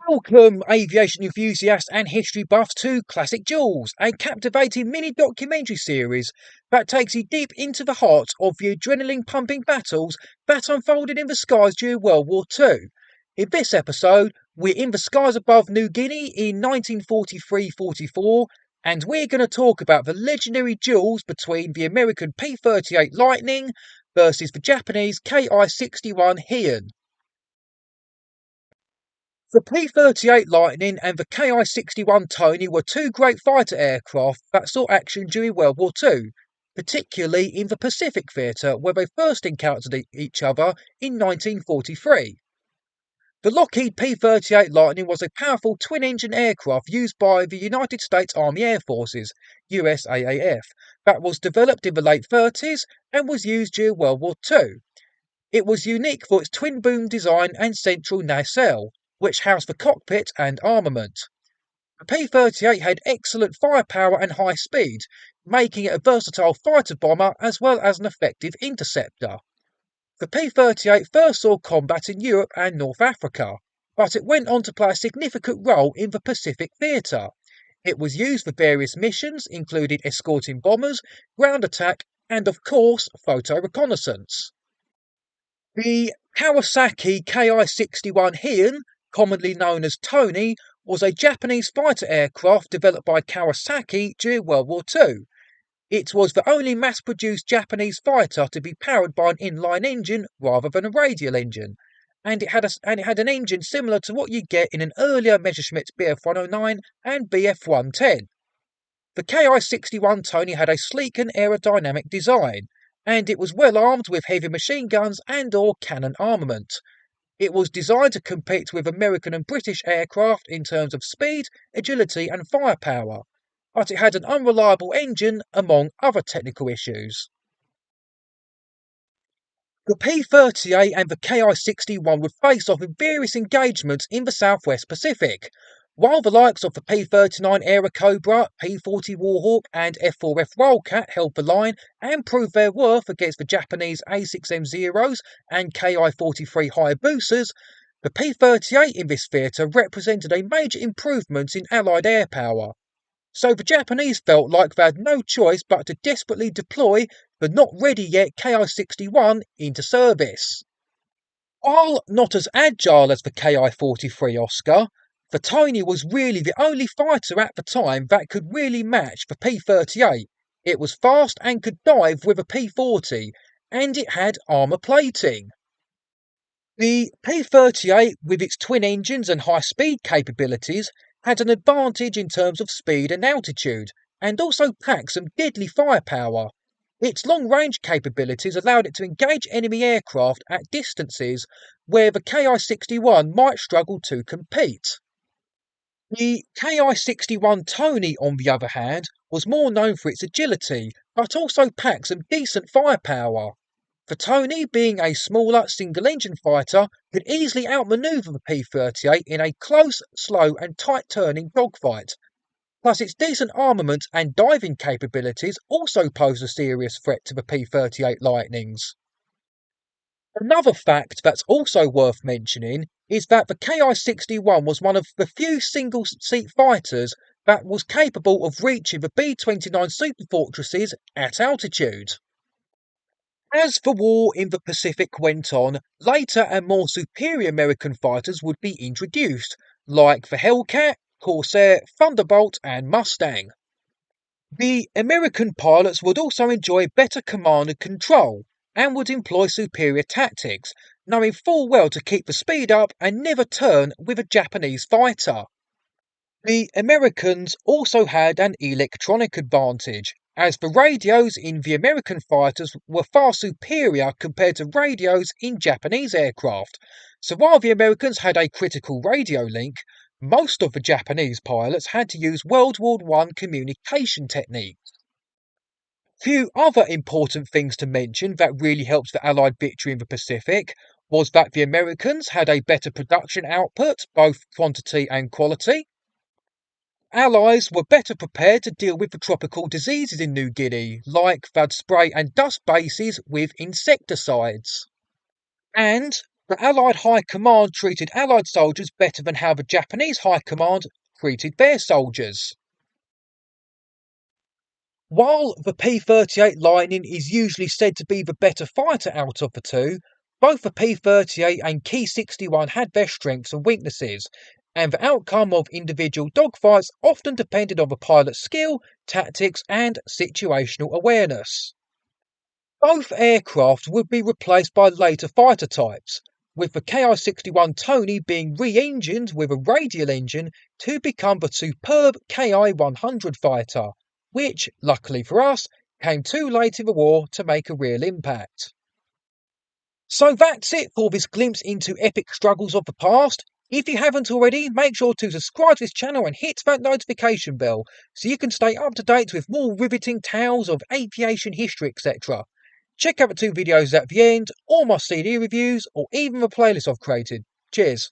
Welcome, aviation enthusiasts and history buffs, to Classic Duels, a captivating mini documentary series that takes you deep into the heart of the adrenaline pumping battles that unfolded in the skies during World War II. In this episode, we're in the skies above New Guinea in 1943-44, and we're going to talk about the legendary duels between the American P-38 Lightning versus the Japanese Ki-61 Hien. The P-38 Lightning and the Ki-61 Tony were two great fighter aircraft that saw action during World War II, particularly in the Pacific theatre where they first encountered each other in 1943. The Lockheed P-38 Lightning was a powerful twin-engine aircraft used by the United States Army Air Forces, USAAF, that was developed in the late 30s and was used during World War II. It was unique for its twin-boom design and central nacelle, which housed the cockpit and armament. The P-38 had excellent firepower and high speed, making it a versatile fighter bomber as well as an effective interceptor. The P-38 first saw combat in Europe and North Africa, but it went on to play a significant role in the Pacific theatre. It was used for various missions, including escorting bombers, ground attack, and of course, photo reconnaissance. The Kawasaki Ki-61 Hien, commonly known as Tony, was a Japanese fighter aircraft developed by Kawasaki during World War II. It was the only mass-produced Japanese fighter to be powered by an inline engine rather than a radial engine, and it had an engine similar to what you get in an earlier Messerschmitt Bf-109 and Bf-110. The Ki-61 Tony had a sleek and aerodynamic design, and it was well armed with heavy machine guns and/or cannon armament. It was designed to compete with American and British aircraft in terms of speed, agility, and firepower, but it had an unreliable engine, among other technical issues. The P-38 and the Ki-61 would face off in various engagements in the Southwest Pacific. While the likes of the P-39 Airacobra, P-40 Warhawk and F-4F Wildcat held the line and proved their worth against the Japanese A6M-0s and Ki-43 Hayabusas, the P-38 in this theatre represented a major improvement in Allied air power. So the Japanese felt like they had no choice but to desperately deploy the not ready yet Ki-61 into service. While not as agile as the Ki-43 Oscar, the Tony was really the only fighter at the time that could really match the P-38. It was fast and could dive with a P-40, and it had armour plating. The P-38, with its twin engines and high speed capabilities, had an advantage in terms of speed and altitude, and also packed some deadly firepower. Its long-range capabilities allowed it to engage enemy aircraft at distances where the Ki-61 might struggle to compete. The Ki-61 Tony, on the other hand, was more known for its agility, but also packed some decent firepower. The Tony, being a smaller single-engine fighter, could easily outmaneuver the P-38 in a close, slow and tight-turning dogfight. Plus, its decent armament and diving capabilities also posed a serious threat to the P-38 Lightnings. Another fact that's also worth mentioning is that the Ki-61 was one of the few single-seat fighters that was capable of reaching the B-29 superfortresses at altitude. As the war in the Pacific went on, later and more superior American fighters would be introduced, like the Hellcat, Corsair, Thunderbolt, and Mustang. The American pilots would also enjoy better command and control, and would employ superior tactics, knowing full well to keep the speed up and never turn with a Japanese fighter. The Americans also had an electronic advantage, as the radios in the American fighters were far superior compared to radios in Japanese aircraft. So while the Americans had a critical radio link, most of the Japanese pilots had to use World War I communication techniques. Few other important things to mention that really helped the Allied victory in the Pacific was that the Americans had a better production output, both quantity and quality. Allies were better prepared to deal with the tropical diseases in New Guinea, like they'd spray and dust bases with insecticides. And The Allied High Command treated Allied soldiers better than how the Japanese High Command treated their soldiers. While the P-38 Lightning is usually said to be the better fighter out of the two, both the P-38 and Ki-61 had their strengths and weaknesses, and the outcome of individual dogfights often depended on the pilot's skill, tactics, and situational awareness. Both aircraft would be replaced by later fighter types, with the Ki-61 Tony being re-engined with a radial engine to become the superb Ki-100 fighter, which, luckily for us, came too late in the war to make a real impact. So that's it for this glimpse into epic struggles of the past. If you haven't already, make sure to subscribe to this channel and hit that notification bell so you can stay up to date with more riveting tales of aviation history, etc. Check out the two videos at the end, or my CD reviews, or even the playlist I've created. Cheers.